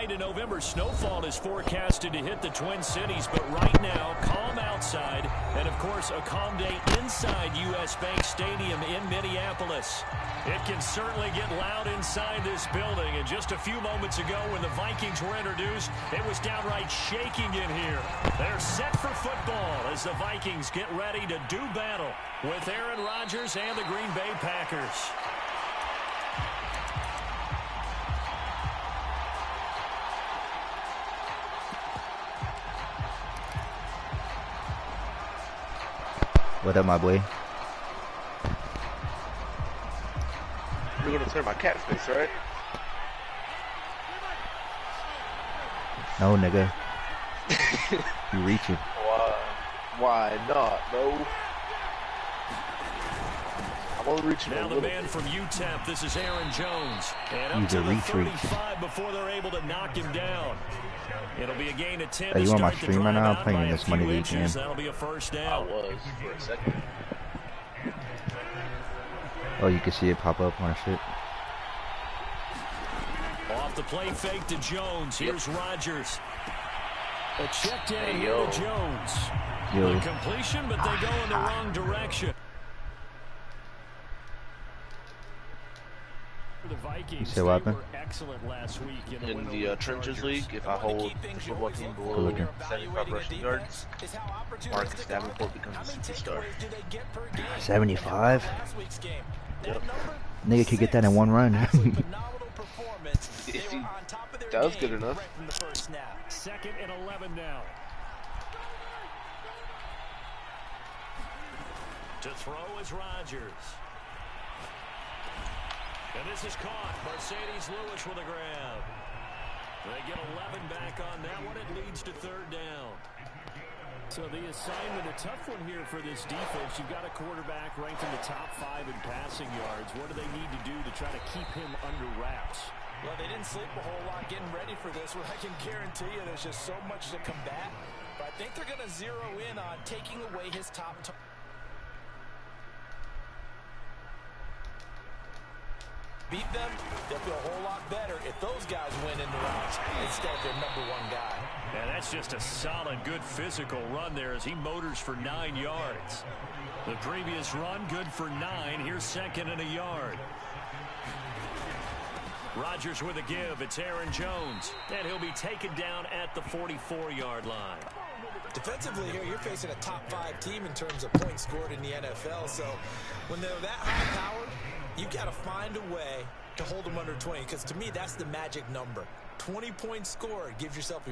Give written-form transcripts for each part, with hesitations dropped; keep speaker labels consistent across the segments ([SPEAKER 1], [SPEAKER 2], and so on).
[SPEAKER 1] tonight, a November snowfall is forecasted to hit the Twin Cities, but right now, calm outside, and of course, a calm day inside U.S. Bank Stadium in Minneapolis. It can certainly get loud inside this building, and just a few moments ago when the Vikings were introduced, it was downright shaking in here. They're set for football as the Vikings get ready to do battle with Aaron Rodgers and the Green Bay Packers.
[SPEAKER 2] What up, my boy?
[SPEAKER 3] You're gonna turn my cat face, right?
[SPEAKER 2] No, nigga. You reaching.
[SPEAKER 3] Why not, bro? I'm only reaching
[SPEAKER 1] now the man from UTEP, this is Aaron Jones. And up to the 35 before they're able to knock him down. It'll be a gain of 10.
[SPEAKER 2] Hey, you on my stream right now? I'm playing in this money league game.
[SPEAKER 1] That'll be a first down.
[SPEAKER 3] I was for a second.
[SPEAKER 2] Oh, you can see it pop up on our shit.
[SPEAKER 1] Off the play fake to Jones. Here's Rodgers. A check down here to Jones. The completion, but they go in the wrong direction. The Vikings,
[SPEAKER 2] what happened?
[SPEAKER 1] were excellent last week
[SPEAKER 3] in the Trenches League. If I hold the football team below 75 rushing yards, Marcus Davenport becomes a superstar.
[SPEAKER 2] 75?
[SPEAKER 3] Yep.
[SPEAKER 2] Nigga could get that in one run.
[SPEAKER 3] That was good enough.
[SPEAKER 1] Second and 11 now. To throw is Rodgers. And this is caught. Mercedes Lewis with a grab. They get 11 back on that one. It leads to third down. So the assignment, a tough one here for this defense. You've got a quarterback ranked in the top 5 in passing yards. What do they need to do to try to keep him under wraps?
[SPEAKER 4] Well, they didn't sleep a whole lot getting ready for this. Well, I can guarantee you there's just so much to combat. But I think they're going to zero in on taking away his top beat them, they'll feel a whole lot better if those guys win in the rounds instead of their #1 guy.
[SPEAKER 1] And that's just a solid, good physical run there as he motors for 9 yards. The previous run, good for 9. Here's second and a yard. Rodgers with a give. It's Aaron Jones. And he'll be taken down at the 44-yard line.
[SPEAKER 4] Defensively here, you're facing a top 5 team in terms of points scored in the NFL. So when they're that high-powered, you got to find a way to hold them under 20, because to me, that's the magic number. 20 points scored, you give yourself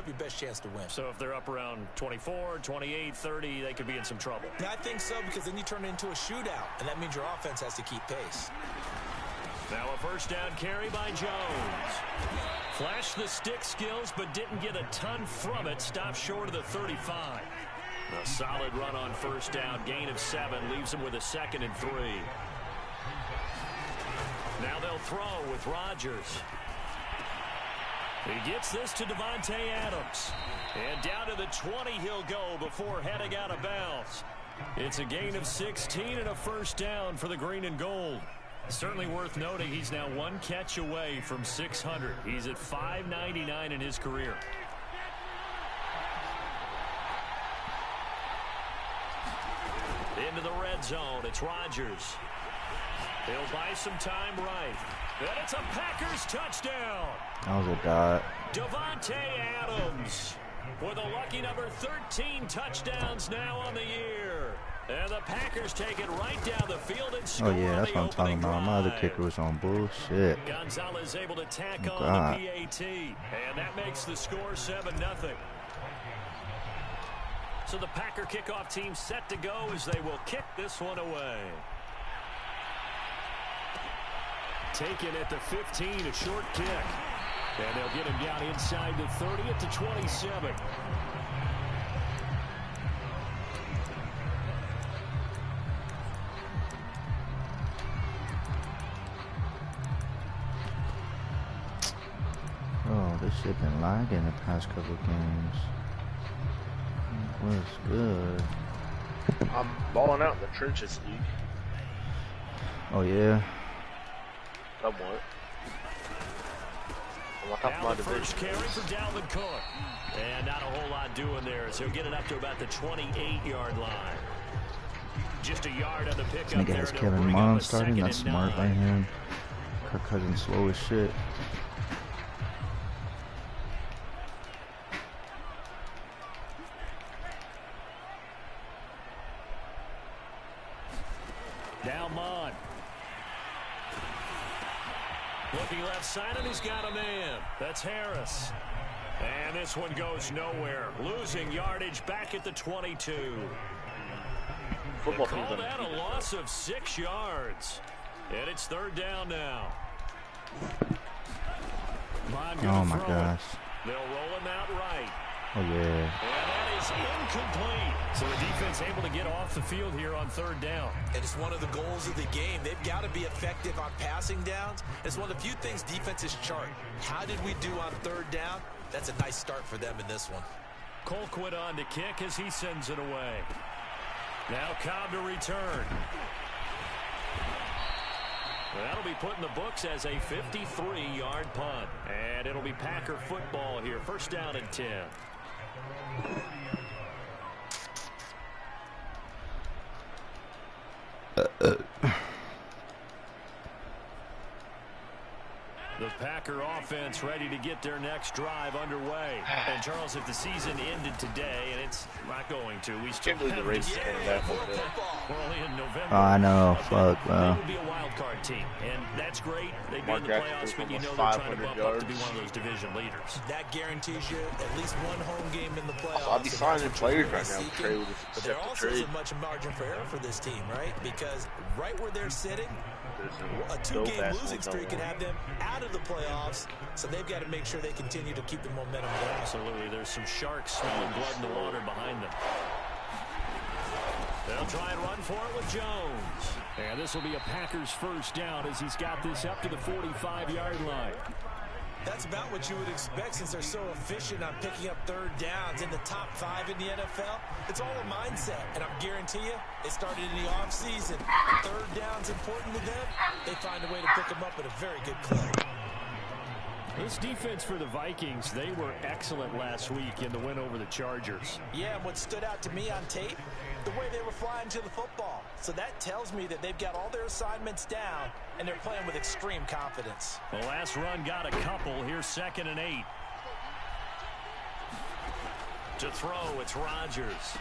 [SPEAKER 4] your best chance to win.
[SPEAKER 1] So if they're up around 24, 28, 30, they could be in some trouble.
[SPEAKER 4] Yeah, I think so, because then you turn it into a shootout, and that means your offense has to keep pace.
[SPEAKER 1] Now a first down carry by Jones. Flashed the stick skills, but didn't get a ton from it. Stopped short of the 35. A solid run on first down. Gain of 7 leaves him with a second and 3. Now they'll throw with Rodgers. He gets this to Davante Adams. And down to the 20 he'll go before heading out of bounds. It's a gain of 16 and a first down for the green and gold. Certainly worth noting he's now 1 catch away from 600. He's at 599 in his career. Into the red zone. It's Rodgers. He'll buy some time right. And it's a Packers touchdown.
[SPEAKER 2] That was a dot.
[SPEAKER 1] Davante Adams with a lucky number 13 touchdowns now on the year. And the Packers take it right down the field and score.
[SPEAKER 2] Oh yeah, that's what I'm talking about. My other kicker was on bullshit.
[SPEAKER 1] Gonzalez able to tack on the PAT. And that makes the score 7-0. So the Packer kickoff team set to go as they will kick this one away. Taken at the 15, a short kick. And they'll get him down inside the 30 at the 27.
[SPEAKER 2] Oh, this shit been lagging the past couple games. What's good?
[SPEAKER 3] I'm balling out in the Trenches League.
[SPEAKER 2] Oh yeah.
[SPEAKER 3] Somewhat. on top of my division.
[SPEAKER 1] First carry for Dalvin Cook. And not a whole lot doing there, as he'll get it up to about the 28-yard line. Just a yard on the pickup.
[SPEAKER 2] This nigga has Kevin Mom starting. That's smart by him. Kirk Cousins slow as shit.
[SPEAKER 1] Now Mon. Looking left side, and he's got a man. That's Harris. And this one goes nowhere. Losing yardage back at the 22.
[SPEAKER 3] Football
[SPEAKER 1] Call that a loss of 6 yards. And it's third down now.
[SPEAKER 2] Oh my gosh.
[SPEAKER 1] They'll roll him out right.
[SPEAKER 2] Oh yeah.
[SPEAKER 1] And that is incomplete. So the defense able to get off the field here on third down.
[SPEAKER 4] And it's one of the goals of the game. They've got to be effective on passing downs. It's one of the few things defenses chart. How did we do on third down? That's a nice start for them in this one.
[SPEAKER 1] Colquitt on to kick as he sends it away. Now Cobb to return. That'll be put in the books as a 53-yard punt. And it'll be Packer football here. First down and 10. The Packer offense ready to get their next drive underway. And Charles, if the season ended today, and it's not going to, we still have
[SPEAKER 3] the race coming back a little bit.
[SPEAKER 1] We're only in November.
[SPEAKER 2] Oh, I know. Fuck, bro.
[SPEAKER 1] They would be a wild card team, and that's great. They'd be in the playoffs, but you know they're trying to bump up to be one of those division leaders.
[SPEAKER 4] That guarantees you at least one home game in the playoffs.
[SPEAKER 3] I'll be signing players right now. Trade with
[SPEAKER 4] but there also isn't much margin for error for this team, right? Because right where they're sitting, a 2-game losing streak can have them out of the playoffs, so they've got to make sure they continue to keep the momentum going.
[SPEAKER 1] Absolutely. There's some sharks smelling blood in the water behind them. They'll try and run for it with Jones. And this will be a Packers first down as he's got this up to the 45-yard line.
[SPEAKER 4] That's about what you would expect since they're so efficient on picking up third downs in the top 5 in the NFL. It's all a mindset, and I'm guarantee you, it started in the offseason. Third down's important to them. They find a way to pick them up at a very good clip.
[SPEAKER 1] This defense for the Vikings, they were excellent last week in the win over the Chargers.
[SPEAKER 4] Yeah, and what stood out to me on tape, the way they were flying to the football. So that tells me that they've got all their assignments down, and they're playing with extreme confidence.
[SPEAKER 1] The last run got a couple. Here's 2nd and 8. To throw, it's Rodgers.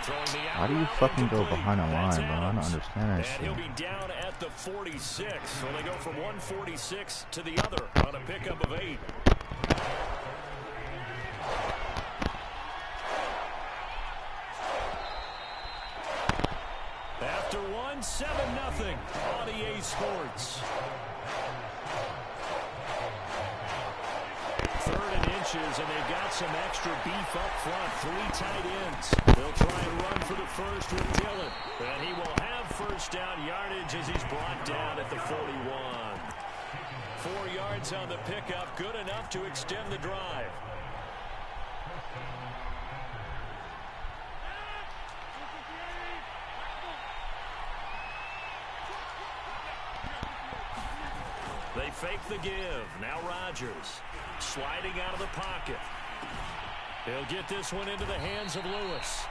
[SPEAKER 2] Why do you fucking go behind the line, bro? I don't understand that shit.
[SPEAKER 1] And he'll be down at the 46. So they go from 146 to the other on a pickup of 8. After one, 7-0 on EA Sports. 3rd and inches, and they've got some extra beef up front. 3 tight ends. They'll try and run for the first with Dillon. And he will have first down yardage as he's brought down at the 41. 4 yards on the pickup. Good enough to extend the drive. They fake the give. Now Rodgers sliding out of the pocket. He'll get this one into the hands of Lewis.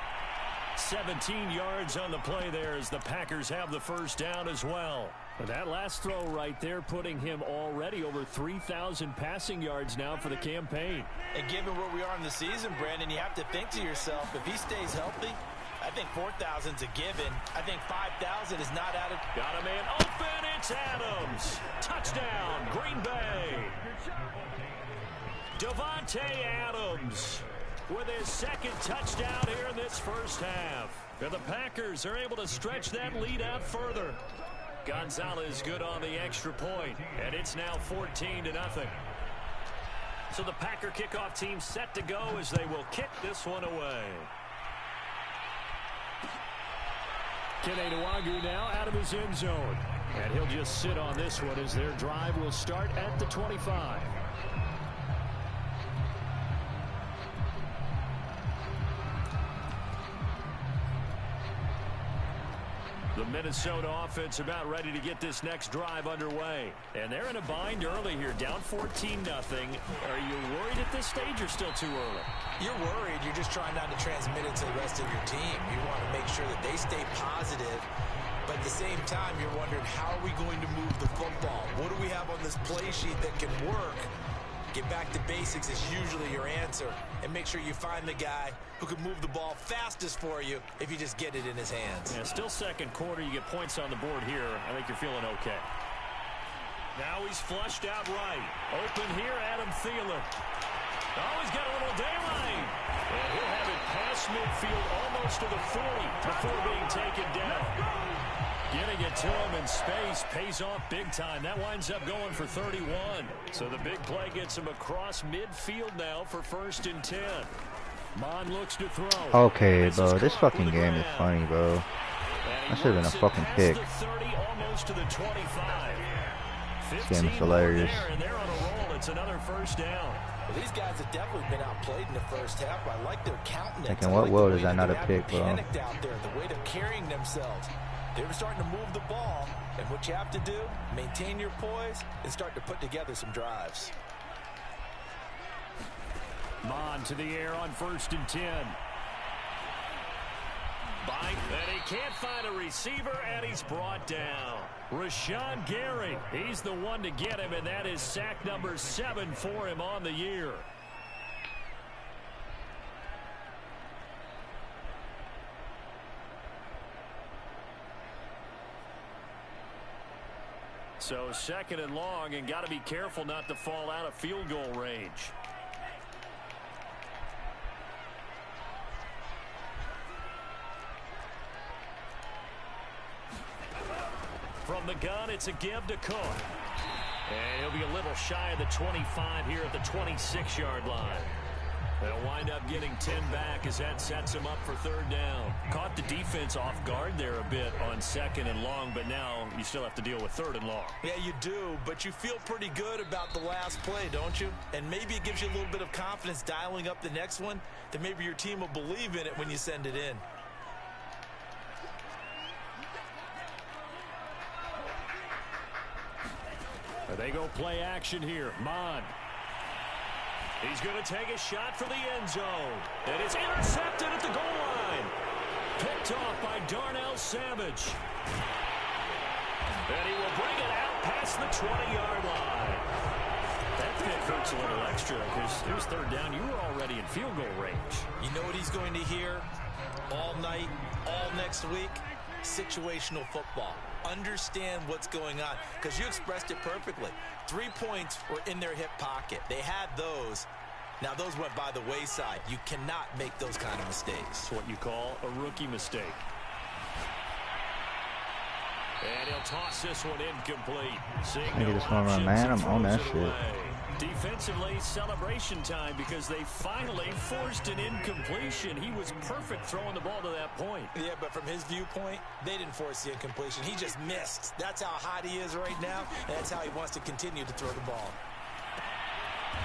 [SPEAKER 1] 17 yards on the play there as the Packers have the first down as well. But that last throw right there putting him already over 3,000 passing yards now for the campaign.
[SPEAKER 4] And given where we are in the season, Brandon, you have to think to yourself, if he stays healthy, I think 4,000's a given. I think 5,000 is not out of...
[SPEAKER 1] Got a man open. It's Adams. Touchdown, Green Bay. Davante Adams with his 2nd touchdown here in this first half. And the Packers are able to stretch that lead out further. Gonzalez good on the extra point, and it's now 14-0. So the Packer kickoff team set to go as they will kick this one away. Kene Nwangwu now out of his end zone. And he'll just sit on this one as their drive will start at the 25. The Minnesota offense about ready to get this next drive underway. And they're in a bind early here, down 14-0. Are you worried at this stage or still too early?
[SPEAKER 4] You're worried. You're just trying not to transmit it to the rest of your team. You want to make sure that they stay positive. But at the same time, you're wondering, how are we going to move the football? What do we have on this play sheet that can work? Get back to basics is usually your answer. And make sure you find the guy who can move the ball fastest for you if you just get it in his hands.
[SPEAKER 1] Yeah, still second quarter. You get points on the board here. I think you're feeling okay. Now he's flushed out right. Open here, Adam Thielen. Oh, he's got a little daylight. And he'll have it past midfield almost to the 40 before being taken down. Getting it to him in space pays off big time. That winds up going for 31. So the big play gets him across midfield now for 1st and 10. Mon looks to throw.
[SPEAKER 2] Okay, bro, this fucking game is funny, bro. That should have been a fucking pick.
[SPEAKER 1] 30, almost to the 25.
[SPEAKER 2] This game is hilarious.
[SPEAKER 1] And they're on a roll. It's another 1st down.
[SPEAKER 4] Well, these guys have definitely been outplayed in the first half. I like their countenance.
[SPEAKER 2] Like, in what world is that not a pick, bro?
[SPEAKER 4] Panicked out there, the way they're carrying themselves. They were starting to move the ball, and what you have to do, maintain your poise and start to put together some drives.
[SPEAKER 1] Mon to the air on 1st and 10. Bite, and he can't find a receiver, and he's brought down. Rashawn Gary, he's the one to get him, and that is sack number 7 for him on the year. So 2nd and long, and got to be careful not to fall out of field goal range. From the gun, it's a give to Cook. And he'll be a little shy of the 25 here at the 26-yard line. They'll wind up getting 10 back as that sets him up for 3rd down. Caught the defense off guard there a bit on 2nd and long, but now you still have to deal with 3rd and long.
[SPEAKER 4] Yeah, you do, but you feel pretty good about the last play, don't you? And maybe it gives you a little bit of confidence dialing up the next one, that maybe your team will believe in it when you send it in.
[SPEAKER 1] They go play action here. Mon. He's going to take a shot for the end zone. And it's intercepted at the goal line. Picked off by Darnell Savage. And he will bring it out past the 20-yard line. That pick hurts a little extra because it was 3rd down. You were already in field goal range.
[SPEAKER 4] You know what he's going to hear all night, all next week? Situational football. Understand what's going on, because you expressed it perfectly. 3 points were in their hip pocket. They had those. Now those went by the wayside. You cannot make those kind of mistakes.
[SPEAKER 1] It's what you call a rookie mistake. And he'll toss this one incomplete.
[SPEAKER 2] Maybe this one run, man. I'm on that shit.
[SPEAKER 1] Defensively, celebration time because they finally forced an incompletion. He was perfect throwing the ball to that point.
[SPEAKER 4] Yeah, but from his viewpoint, they didn't force the incompletion. He just missed. That's how hot he is right now, and that's how he wants to continue to throw the ball.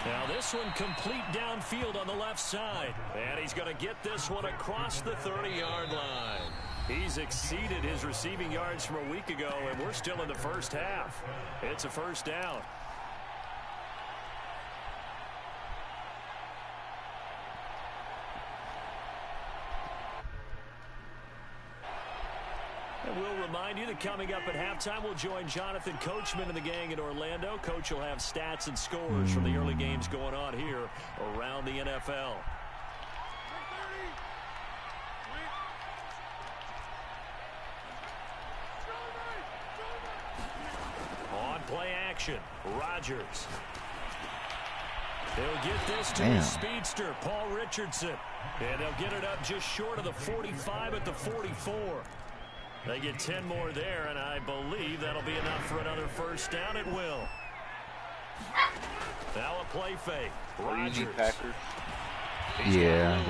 [SPEAKER 1] Now this one complete downfield on the left side. And he's going to get this one across the 30-yard line. He's exceeded his receiving yards from a week ago, and we're still in the first half. It's a 1st down. And we'll remind you that coming up at halftime, we'll join Jonathan Coachman and the gang in Orlando. Coach will have stats and scores from the early games going on here around the NFL. On play action, Rodgers. They'll get this to the speedster, Paul Richardson. And they'll get it up just short of the 45 at the 44. They get 10 more there, and I believe that'll be enough for another 1st down. It will. Now a play fake. Rodgers.
[SPEAKER 2] Yeah.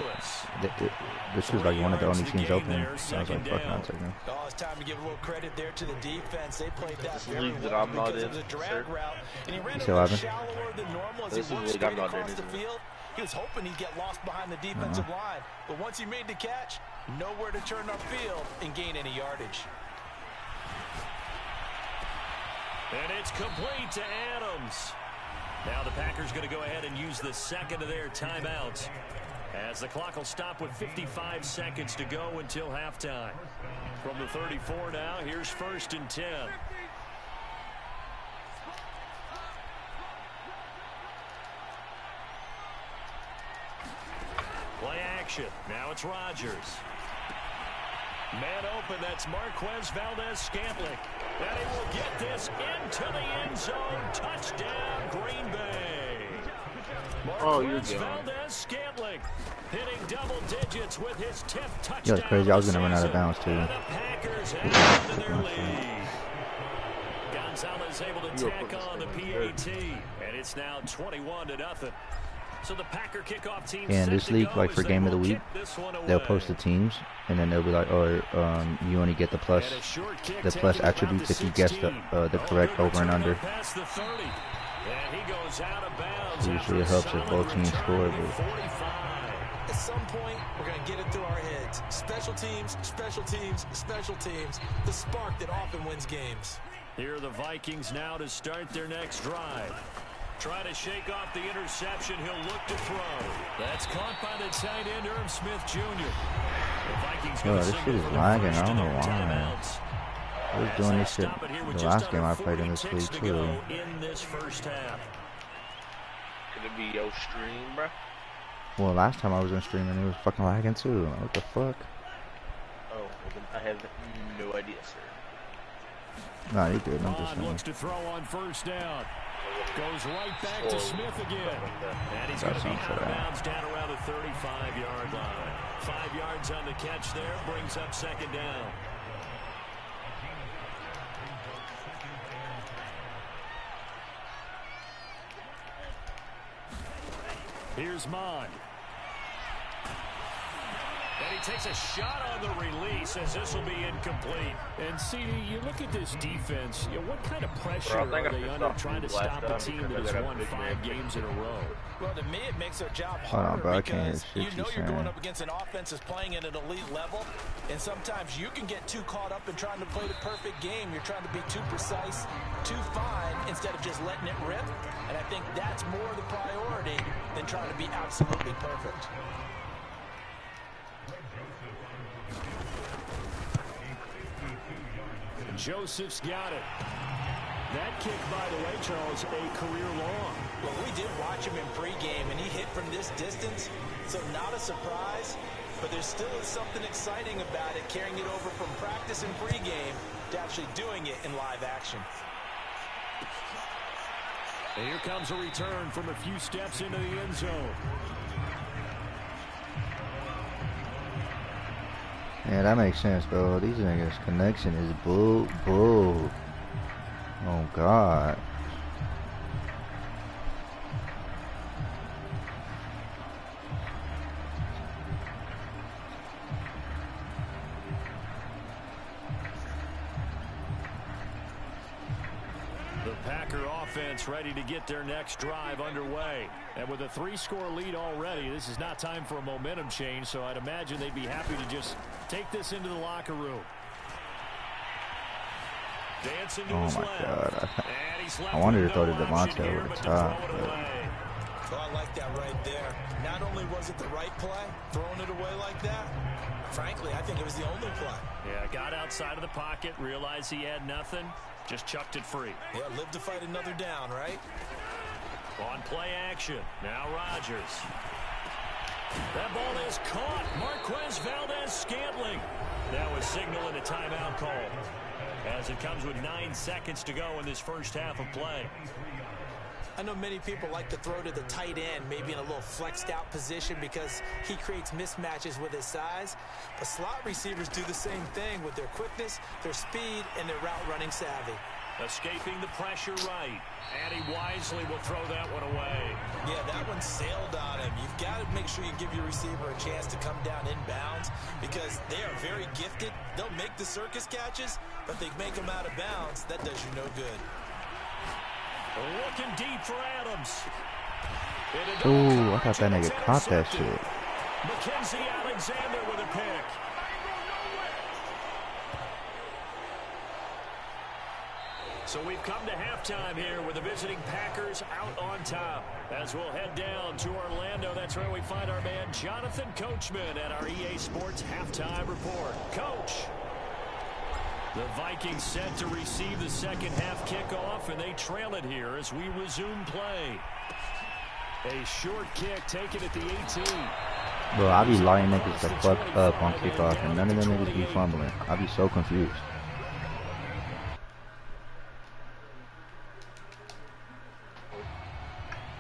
[SPEAKER 2] This was like one of the only teams open. So I was like, fuck, not taking.
[SPEAKER 4] Oh, it's time to give a little credit there to the defense. They played that very
[SPEAKER 3] that
[SPEAKER 4] well
[SPEAKER 3] I'm not
[SPEAKER 4] because
[SPEAKER 3] in,
[SPEAKER 4] it was a drag route. And he ran a
[SPEAKER 2] still
[SPEAKER 4] little
[SPEAKER 2] having?
[SPEAKER 4] shallower than normal as
[SPEAKER 3] This
[SPEAKER 4] he
[SPEAKER 3] is
[SPEAKER 4] worked
[SPEAKER 3] league I'm
[SPEAKER 4] straight
[SPEAKER 3] not in,
[SPEAKER 4] across the
[SPEAKER 3] isn't it?
[SPEAKER 4] field. He was hoping he'd get lost behind the defensive line. But once he made the catch, nowhere to turn upfield and gain any yardage.
[SPEAKER 1] And it's complete to Adams. Now the Packers going to go ahead and use the second of their timeouts, as the clock will stop with 55 seconds to go until halftime. From the 34 now, here's 1st and 10. Play action. Now it's Rodgers. Man open, that's Marquez Valdez-Scantling. And he will get this into the end zone. Touchdown, Green Bay. Marquez Valdez-Scantling hitting double digits with his 10th touchdown.
[SPEAKER 2] That's crazy. I was going to run out of bounds, too.
[SPEAKER 1] And the Packers head into their lead. Gonzalez able to tack on the PAT. And it's now 21-0. So the Packer kickoff team.
[SPEAKER 2] Yeah, in this league, like for game of the week, they'll post the teams, and then they'll be like, "Oh, you only get the plus attributes if you guess the correct over and under." Usually it helps if both teams score. But
[SPEAKER 4] at some point, we're going to get it through our heads. Special teams, special teams, special teams. The spark that often wins games.
[SPEAKER 1] Here are the Vikings now to start their next drive. Try to shake off the interception. He'll look to throw. That's caught by the tight end, Irv Smith Jr. The Vikings going to
[SPEAKER 2] this shit is lagging. I don't know why. I was doing this shit the last game I played in this league too.
[SPEAKER 1] In this first half.
[SPEAKER 3] Could it be your stream, bro?
[SPEAKER 2] Well, last time I was in streaming, it was fucking lagging too. What the fuck?
[SPEAKER 3] Oh, I have no idea, sir.
[SPEAKER 2] Nah, you're good. I'm just saying.
[SPEAKER 1] Looks to throw on 1st down. Goes right back to Smith again. And he's going to be out of bounds down around the 35-yard line. 5 yards on the catch there. Brings up 2nd down. Here's Mond. And he takes a shot on the release as this will be incomplete. And CD, you look at this defense, what kind of pressure are they under trying to stop a team that has won 5 games in a row?
[SPEAKER 4] Well, to me, it makes their job
[SPEAKER 2] Hold on,
[SPEAKER 4] harder
[SPEAKER 2] bro,
[SPEAKER 4] because you know you're going up against an offense that's playing at an elite level, and sometimes you can get too caught up in trying to play the perfect game. You're trying to be too precise, too fine, instead of just letting it rip. And I think that's more the priority than trying to be absolutely perfect.
[SPEAKER 1] Joseph's got it. That kick, by the way, Charles, a career long.
[SPEAKER 4] Well, we did watch him in pregame, and he hit from this distance, so not a surprise, but there still is something exciting about it, carrying it over from practice and pregame to actually doing it in live action.
[SPEAKER 1] And here comes a return from a few steps into the end zone.
[SPEAKER 2] Yeah, that makes sense, bro. These niggas' connection is bull. Oh, God.
[SPEAKER 1] The Packer offense ready to get their next drive underway. And with a 3-score lead already, this is not time for a momentum change, so I'd imagine they'd be happy to just take this into the locker room. Dancing to his left.
[SPEAKER 2] God. I wanted to throw to Devontae over the top.
[SPEAKER 4] Well, I like that right there. Not only was it the right play, throwing it away like that, frankly, I think it was the only play.
[SPEAKER 1] Yeah, got outside of the pocket, realized he had nothing, just chucked it free.
[SPEAKER 4] Yeah, live to fight another down, right?
[SPEAKER 1] On play action, now Rodgers. That ball is caught. Marquez Valdez-Scantling. That was signaling a timeout call, as it comes with 9 seconds to go in this first half of play.
[SPEAKER 4] I know many people like to throw to the tight end, maybe in a little flexed out position because he creates mismatches with his size. But slot receivers do the same thing with their quickness, their speed, and their route running savvy.
[SPEAKER 1] Escaping the pressure right. And he wisely will throw that one away.
[SPEAKER 4] Yeah, that one sailed on him. You've got to make sure you give your receiver a chance to come down inbounds because they are very gifted. They'll make the circus catches, but they make them out of bounds. That does you no good.
[SPEAKER 1] Looking deep for Adams.
[SPEAKER 2] Ooh, I thought that nigga caught that shit.
[SPEAKER 1] Mackenzie Alexander with a pick. So we've come to halftime here with the visiting Packers out on top. As we'll head down to Orlando, that's where we find our man Jonathan Coachman at our EA Sports Halftime Report. Coach. The Vikings set to receive the second half kickoff, and they trail it here as we resume play. A short kick taken at the 18.
[SPEAKER 2] Bro, I be lining niggas the fuck up on kickoff, and none of them niggas be fumbling. I be so confused.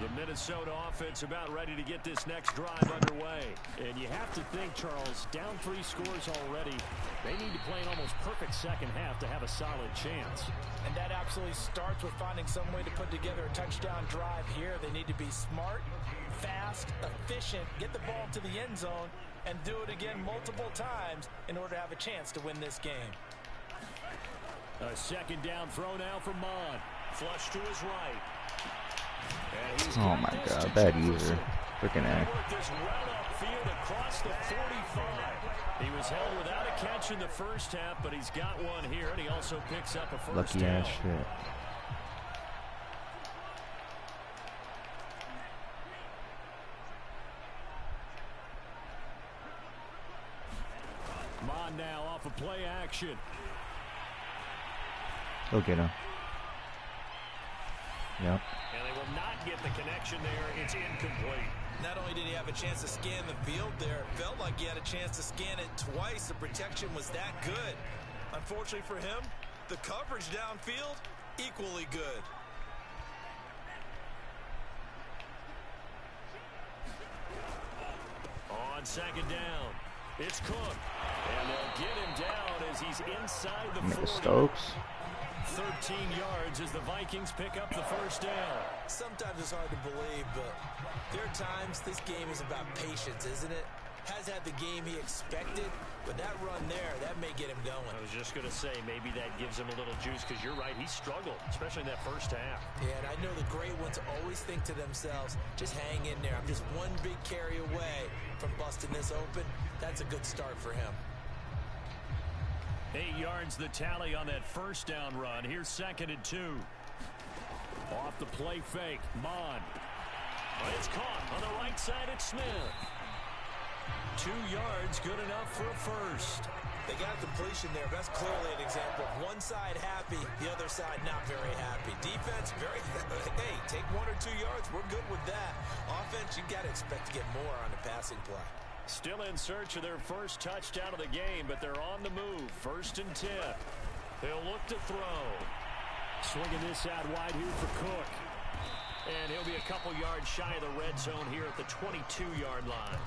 [SPEAKER 1] The Minnesota offense about ready to get this next drive underway. And you have to think, Charles, down 3 scores already. They need to play an almost perfect second half to have a solid chance.
[SPEAKER 4] And that absolutely starts with finding some way to put together a touchdown drive here. They need to be smart, fast, efficient, get the ball to the end zone, and do it again multiple times in order to have a chance to win this game.
[SPEAKER 1] A second down throw now from Mon. Flush to his right.
[SPEAKER 2] Oh my god, bad user. Freaking A.
[SPEAKER 1] Across the 45. He was held without a catch in the first half, but he's got one here, and he also picks up a first
[SPEAKER 2] Lucky
[SPEAKER 1] down.
[SPEAKER 2] ass shit.
[SPEAKER 1] Mon now off of play action.
[SPEAKER 2] Go get him. Yep.
[SPEAKER 1] And they will not get the connection there. It's incomplete.
[SPEAKER 4] Not only did he have a chance to scan the field there, it felt like he had a chance to scan it twice. The protection was that good. Unfortunately for him, the coverage downfield, equally good.
[SPEAKER 1] On second down, it's Cook. And they'll get him down as he's inside the 40.
[SPEAKER 2] Stokes.
[SPEAKER 1] 13 yards as the Vikings pick up the first down.
[SPEAKER 4] Sometimes it's hard to believe, but there are times this game is about patience, isn't it? Has had the game he expected, but that run there, that may get him going.
[SPEAKER 1] I was just going to say, maybe that gives him a little juice, because you're right, he struggled, especially in that first half.
[SPEAKER 4] Yeah, and I know the great ones always think to themselves, just hang in there. I'm just one big carry away from busting this open. That's a good start for him.
[SPEAKER 1] 8 yards the tally on that first down run. Here's 2nd and 2. Off the play fake, Mon. But it's caught on the right side at Smith. 2 yards, good enough for a first.
[SPEAKER 4] They got a completion there. That's clearly an example of one side happy, the other side not very happy. Defense, very, hey, take 1 or 2 yards. We're good with that. Offense, you got to expect to get more on the passing play.
[SPEAKER 1] Still in search of their first touchdown of the game, but they're on the move. 1st and 10. They'll look to throw. Swinging this out wide here for Cook. And he'll be a couple yards shy of the red zone here at the 22-yard line.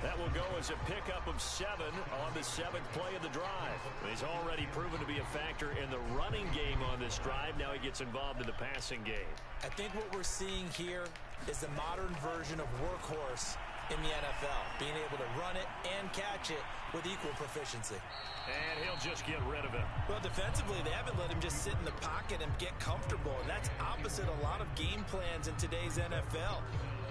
[SPEAKER 1] That will go as a pickup of 7 on the 7th play of the drive. He's already proven to be a factor in the running game on this drive. Now he gets involved in the passing game.
[SPEAKER 4] I think what we're seeing here is the modern version of workhorse in the NFL, being able to run it and catch it with equal proficiency.
[SPEAKER 1] And he'll just get rid of it.
[SPEAKER 4] Well, defensively, they haven't let him just sit in the pocket and get comfortable, and that's opposite a lot of game plans in today's NFL.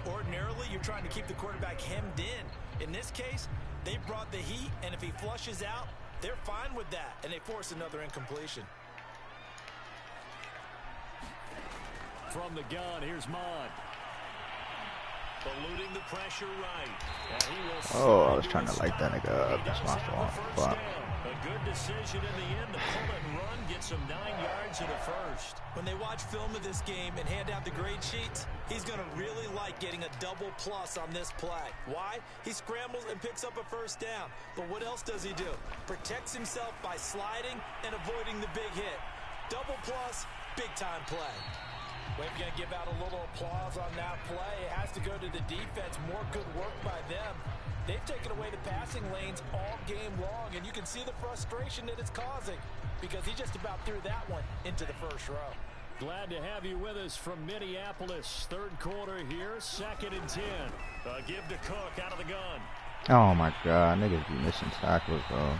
[SPEAKER 4] Ordinarily, you're trying to keep the quarterback hemmed in. In this case, they brought the heat, and if he flushes out, they're fine with that, and they force another incompletion.
[SPEAKER 1] From the gun, here's Mon. Eluding the pressure right. And he will
[SPEAKER 2] I was trying to light that nigga up. That's my fault. Fuck.
[SPEAKER 1] A good decision in the end to pull it and run, get some 9 yards in the first.
[SPEAKER 4] When they watch film of this game and hand out the grade sheets, he's going to really like getting a double plus on this play. Why? He scrambles and picks up a first down. But what else does he do? Protects himself by sliding and avoiding the big hit. Double plus, big time play. We're going to give out a little applause on that play. It has to go to the defense. More good work by them. They've taken away the passing lanes all game long, and you can see the frustration that it's causing because he just about threw that one into the first row.
[SPEAKER 1] Glad to have you with us from Minneapolis. 3rd quarter here, 2nd and 10. Give to Cook out of the gun.
[SPEAKER 2] Oh my god, niggas be missing tackles, bro.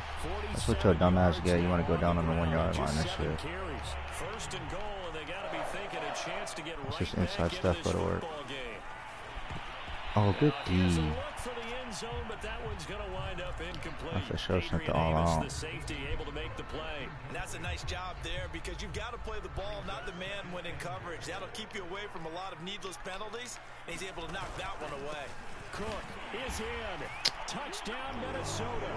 [SPEAKER 2] That's what your dumbass get. You want to go down on the 1 yard line. That shit.
[SPEAKER 1] Carries. 1st and goal, and they got to be thinking a chance to get
[SPEAKER 2] It's
[SPEAKER 1] right
[SPEAKER 2] just
[SPEAKER 1] back
[SPEAKER 2] inside
[SPEAKER 1] into
[SPEAKER 2] stuff
[SPEAKER 1] this
[SPEAKER 2] go to work.
[SPEAKER 1] football game.
[SPEAKER 2] Oh, good
[SPEAKER 1] Here's a
[SPEAKER 2] D.
[SPEAKER 1] look for the end end zone, but that one's going to wind up incomplete.
[SPEAKER 2] I for sure sent the
[SPEAKER 1] Adrian
[SPEAKER 2] all
[SPEAKER 1] Amos,
[SPEAKER 2] out.
[SPEAKER 1] the safety, able to make the play.
[SPEAKER 4] And that's a nice job there because you've got to play the ball, not the man when in coverage. That'll keep you away from a lot of needless penalties, and he's able to knock that one away.
[SPEAKER 1] Cook is in. Touchdown, Minnesota.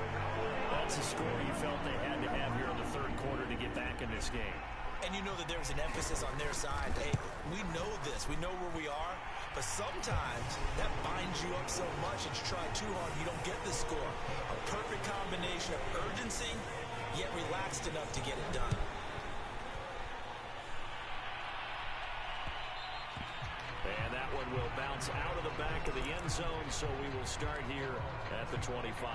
[SPEAKER 1] That's a score you felt they had to have here in the third quarter to get back in this game.
[SPEAKER 4] And you know that there's an emphasis on their side. Hey, we know this. We know where we are. But sometimes that binds you up so much that you try too hard, you don't get the score. A perfect combination of urgency, yet relaxed enough to get it done.
[SPEAKER 1] And that one will bounce out of the back of the end zone, so we will start here at the 25.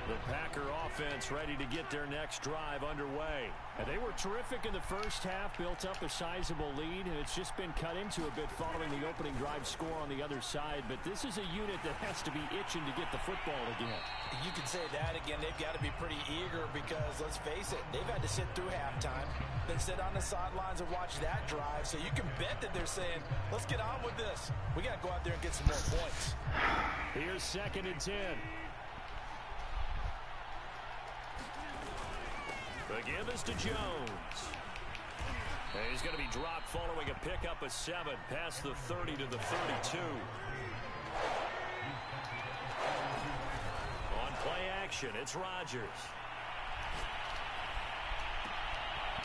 [SPEAKER 1] The Packer offense ready to get their next drive underway. And they were terrific in the first half, built up a sizable lead, and it's just been cut into a bit following the opening drive score on the other side. But this is a unit that has to be itching to get the football again.
[SPEAKER 4] You can say that again. They've got to be pretty eager because, let's face it, they've had to sit through halftime, then sit on the sidelines and watch that drive. So you can bet that they're saying, let's get on with this. We got to go out there and get some more points.
[SPEAKER 1] Here's 2nd and 10. The give is to Jones. And he's going to be dropped following a pickup of 7 past the 30 to the 32. On play action, it's Rodgers.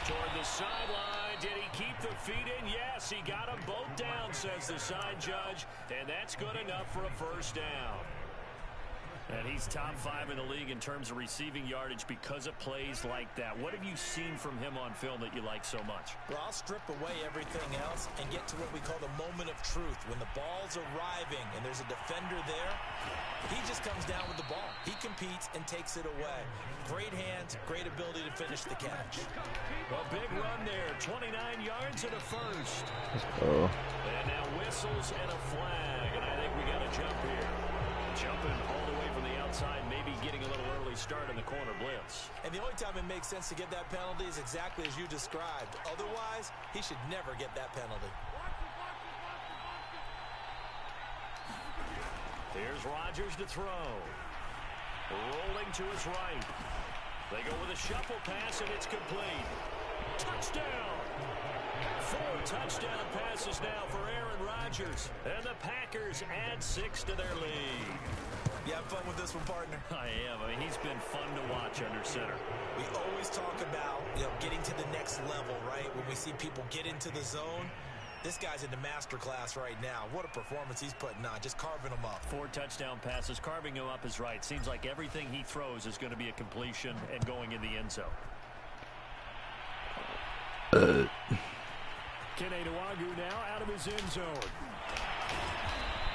[SPEAKER 1] Toward the sideline. Did he keep the feet in? Yes, he got them both down, says the side judge. And that's good enough for a first down. And he's top 5 in the league in terms of receiving yardage because of plays like that. What have you seen from him on film that you like so much?
[SPEAKER 4] Well, I'll strip away everything else and get to what we call the moment of truth. When the ball's arriving and there's a defender there, he just comes down with the ball. He competes and takes it away. Great hands, great ability to finish the catch.
[SPEAKER 1] A big run there, 29 yards and a first.
[SPEAKER 2] Let's go.
[SPEAKER 1] And now whistles and a flag, and I think we got a jump here. Jumping all the way from the outside, maybe getting a little early start in the corner blitz.
[SPEAKER 4] And the only time it makes sense to get that penalty is exactly as you described. Otherwise, he should never get that penalty.
[SPEAKER 1] Here's Rodgers to throw. Rolling to his right. They go with a shuffle pass, and it's complete. Touchdown! 4 touchdown passes now for Aaron Rodgers. And the Packers add 6 to their lead.
[SPEAKER 4] You have fun with this one, partner?
[SPEAKER 1] I am. I mean, he's been fun to watch under center.
[SPEAKER 4] We always talk about, getting to the next level, right? When we see people get into the zone. This guy's in the master class right now. What a performance he's putting on, just carving them up.
[SPEAKER 1] 4 touchdown passes. Carving him up is right. Seems like everything he throws is going to be a completion and going in the end zone. Kene Nwangwu now out of his end zone.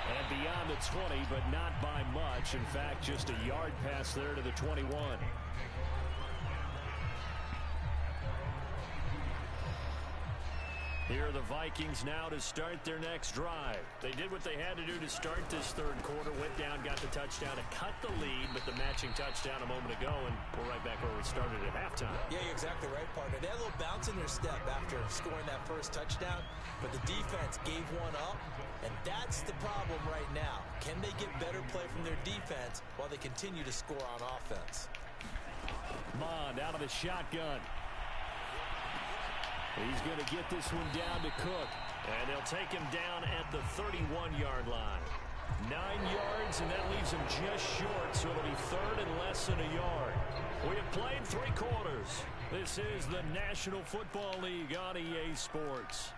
[SPEAKER 1] And beyond the 20, but not by much. In fact, just a yard pass there to the 21. Here are the Vikings now to start their next drive. They did what they had to do to start this third quarter. Went down, got the touchdown to cut the lead, but the matching touchdown a moment ago, and we're right back where we started at halftime.
[SPEAKER 4] Yeah, you're exactly right, partner. They had a little bounce in their step after scoring that first touchdown, but the defense gave one up, and that's the problem right now. Can they get better play from their defense while they continue to score on offense?
[SPEAKER 1] Mond out of the shotgun. He's going to get this one down to Cook. And they'll take him down at the 31-yard line. 9 yards, and that leaves him just short, so it'll be third and less than a yard. We have played 3 quarters. This is the National Football League on EA Sports.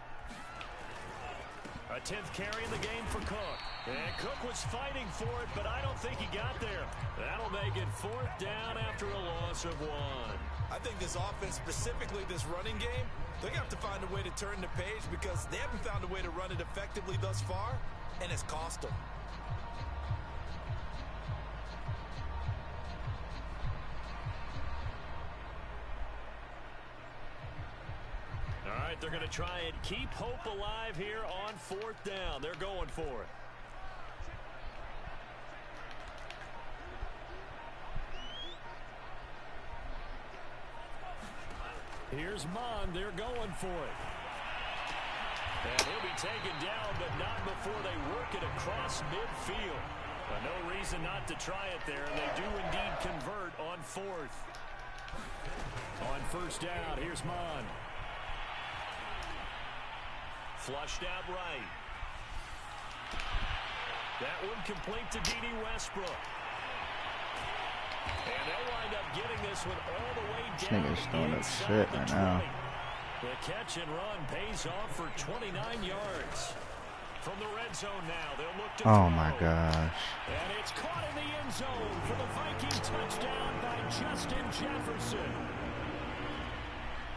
[SPEAKER 1] A 10th carry in the game for Cook. And Cook was fighting for it, but I don't think he got there. That'll make it 4th down after a loss of 1.
[SPEAKER 4] I think this offense, specifically this running game, they're going to have to find a way to turn the page because they haven't found a way to run it effectively thus far, and it's cost them.
[SPEAKER 1] All right, they're going to try and keep hope alive here on 4th down. They're going for it. Here's Mond. They're going for it. And he'll be taken down, but not before they work it across midfield. No reason not to try it there, and they do indeed convert on fourth. On first down, here's Mon. Flushed out right. That one complete to D.D. Westbrook. And they'll wind up getting this one all the way down.
[SPEAKER 2] This nigga's throwing up shit right now.
[SPEAKER 1] The catch and run pays off for 29 yards. From the red zone now, they'll look to
[SPEAKER 2] oh my gosh.
[SPEAKER 1] And it's caught in the end zone for the Viking touchdown by Justin Jefferson.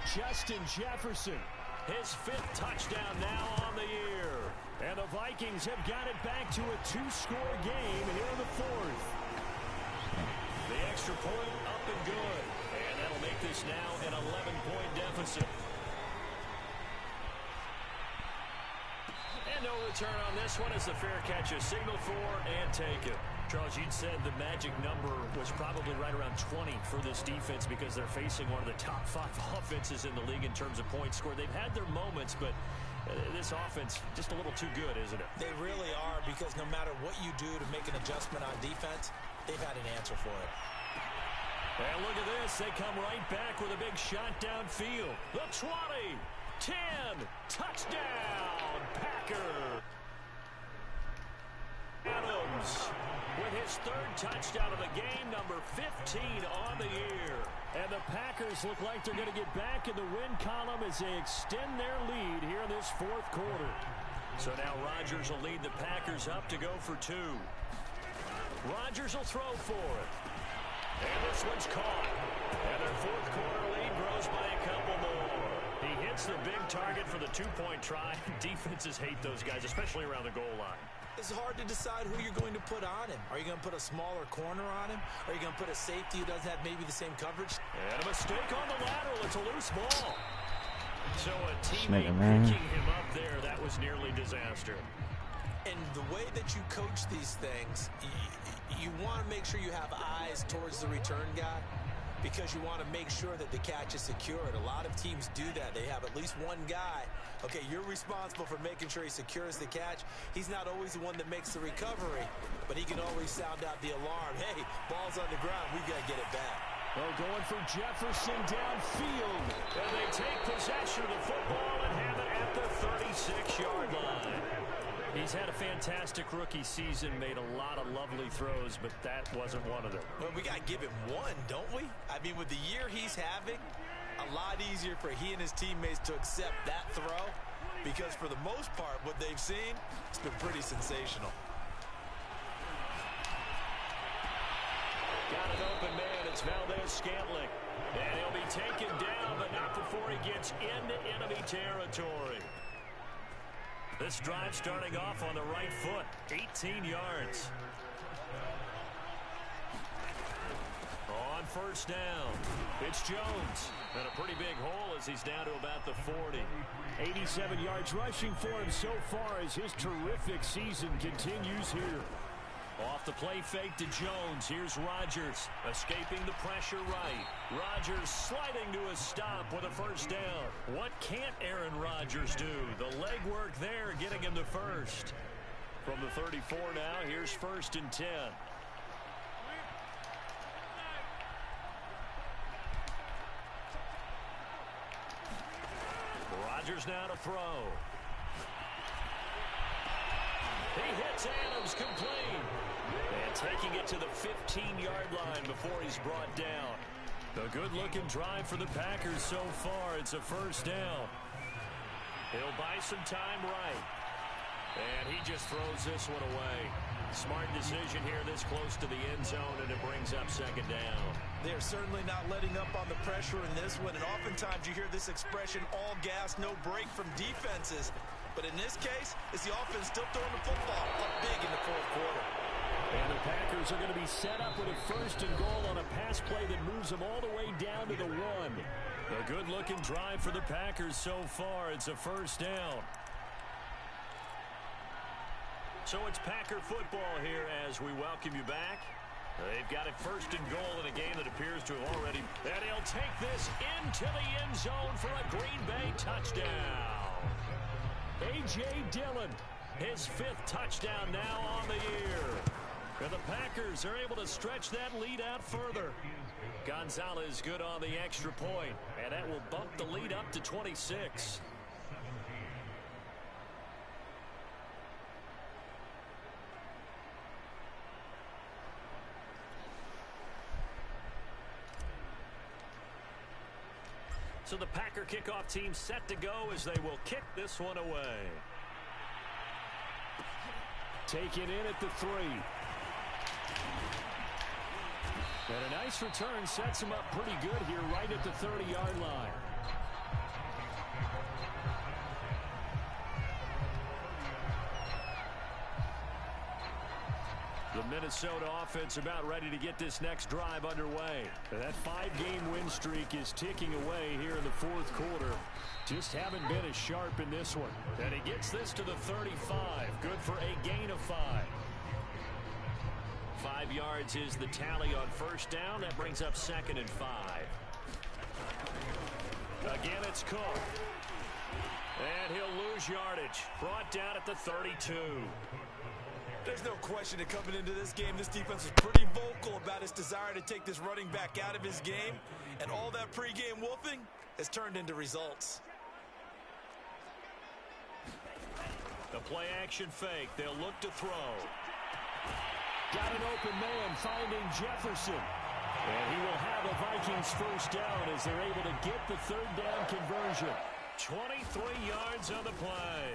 [SPEAKER 1] Justin Jefferson, his 5th touchdown now on the year. And the Vikings have got it back to a 2-score game here in the 4th. The extra point up and good. And that'll make this now an 11-point deficit. And no return on this one as the fair catch is signaled for and taken. Charles, you'd said the magic number was probably right around 20 for this defense because they're facing one of the top 5 offenses in the league in terms of points scored. They've had their moments, but this offense just a little too good, isn't it?
[SPEAKER 4] They really are, because no matter what you do to make an adjustment on defense, they've had an answer for it.
[SPEAKER 1] And look at this. They come right back with a big shot downfield. The 20, 10, touchdown, Packer. Adams with his 3rd touchdown of the game, number 15 on the year. And the Packers look like they're going to get back in the win column as they extend their lead here in this 4th quarter. So now Rodgers will lead the Packers up to go for 2. Rodgers will throw for it. And this one's caught. And their 4th quarter lead grows by a couple more. He hits the big target for the 2-point try. Defenses hate those guys, especially around the goal line.
[SPEAKER 4] It's hard to decide who you're going to put on him. Are you going to put a smaller corner on him? Are you going to put a safety who doesn't have maybe the same coverage?
[SPEAKER 1] And a mistake on the lateral. It's a loose ball. So a teammate picking him up there, that was nearly disaster.
[SPEAKER 4] And the way that you coach these things, you want to make sure you have eyes towards the return guy, because you want to make sure that the catch is secured. A lot of teams do that. They have at least one guy. Okay, you're responsible for making sure he secures the catch. He's not always the one that makes the recovery, but he can always sound out the alarm. Hey, ball's on the ground. We've got to get it back.
[SPEAKER 1] Oh, going for Jefferson downfield. And they take possession of the football and have it at the 36-yard line. He's had a fantastic rookie season, made a lot of lovely throws, but that wasn't one of them.
[SPEAKER 4] Well, we got to give him one, don't we? I mean, with the year he's having, a lot easier for he and his teammates to accept that throw, because for the most part, what they've seen, it's been pretty sensational.
[SPEAKER 1] Got an open man. It's Valdez-Scantling. And he'll be taken down, but not before he gets into enemy territory. This drive starting off on the right foot, 18 yards. On first down, it's Jones. And a pretty big hole as he's down to about the 40. 87 yards rushing for him so far as his terrific season continues here. Off the play fake to Jones. Here's Rodgers escaping the pressure right. Rodgers sliding to a stop with a first down. What can't Aaron Rodgers do? The legwork there getting him to first. From the 34 now, here's 1st and 10. Rodgers now to throw. He hits Adams complete. And taking it to the 15-yard line before he's brought down. A good-looking drive for the Packers so far. It's a first down. He'll buy some time right. And he just throws this one away. Smart decision here this close to the end zone, and it brings up 2nd down.
[SPEAKER 4] They're certainly not letting up on the pressure in this one. And oftentimes you hear this expression, all gas, no break from defenses. But in this case, it's the offense still throwing the football up big in the 4th quarter.
[SPEAKER 1] And the Packers are going to be set up with a 1st and goal on a pass play that moves them all the way down to the 1. A good-looking drive for the Packers so far. It's a first down. So it's Packer football here as we welcome you back. They've got it 1st and goal in a game that appears to have already... And he'll take this into the end zone for a Green Bay touchdown. A.J. Dillon, his 5th touchdown now on the year. And the Packers are able to stretch that lead out further. Gonzalez good on the extra point, and that will bump the lead up to 26. So the Packer kickoff team set to go as they will kick this one away. Taken in at the 3. And a nice return sets him up pretty good here right at the 30-yard line. The Minnesota offense about ready to get this next drive underway. That 5-game win streak is ticking away here in the 4th quarter. Just haven't been as sharp in this one. And he gets this to the 35. Good for a gain of 5. 5 yards is the tally on 1st down. That brings up 2nd and 5. Again, it's Cook. And he'll lose yardage. Brought down at the 32.
[SPEAKER 4] There's no question that coming into this game, this defense was pretty vocal about its desire to take this running back out of his game. And all that pregame wolfing has turned into results.
[SPEAKER 1] The play action fake. They'll look to throw. Got an open man finding Jefferson. And he will have a Vikings 1st down as they're able to get the 3rd down conversion. 23 yards on the play.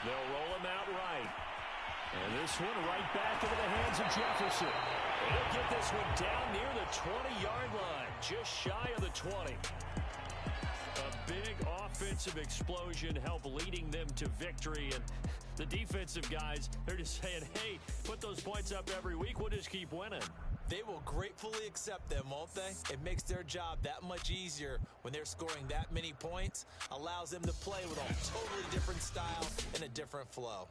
[SPEAKER 1] They'll roll him out right. And this one right back into the hands of Jefferson. He'll get this one down near the 20-yard line, just shy of the 20. A big offensive explosion helped leading them to victory. And the defensive guys, they're just saying, hey, put those points up every week. We'll just keep winning.
[SPEAKER 4] They will gratefully accept them, won't they? It makes their job that much easier when they're scoring that many points. Allows them to play with a totally different style and a different flow.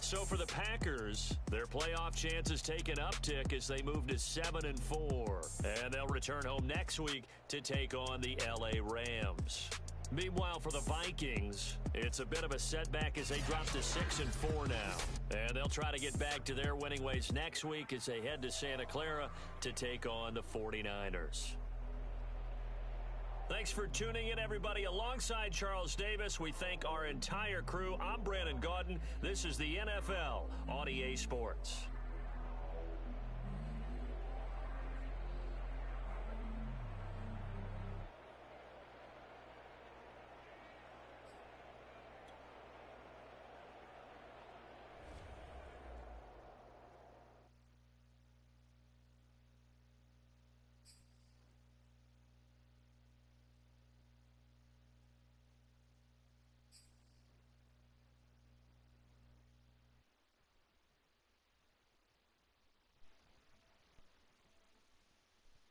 [SPEAKER 1] So for the Packers, their playoff chances take an uptick as they move to 7-4. And they'll return home next week to take on the L.A. Rams. Meanwhile, for the Vikings, it's a bit of a setback as they drop to 6-4 now. And they'll try to get back to their winning ways next week as they head to Santa Clara to take on the 49ers. Thanks for tuning in, everybody. Alongside Charles Davis, we thank our entire crew. I'm Brandon Gaudin. This is the NFL on EA Sports.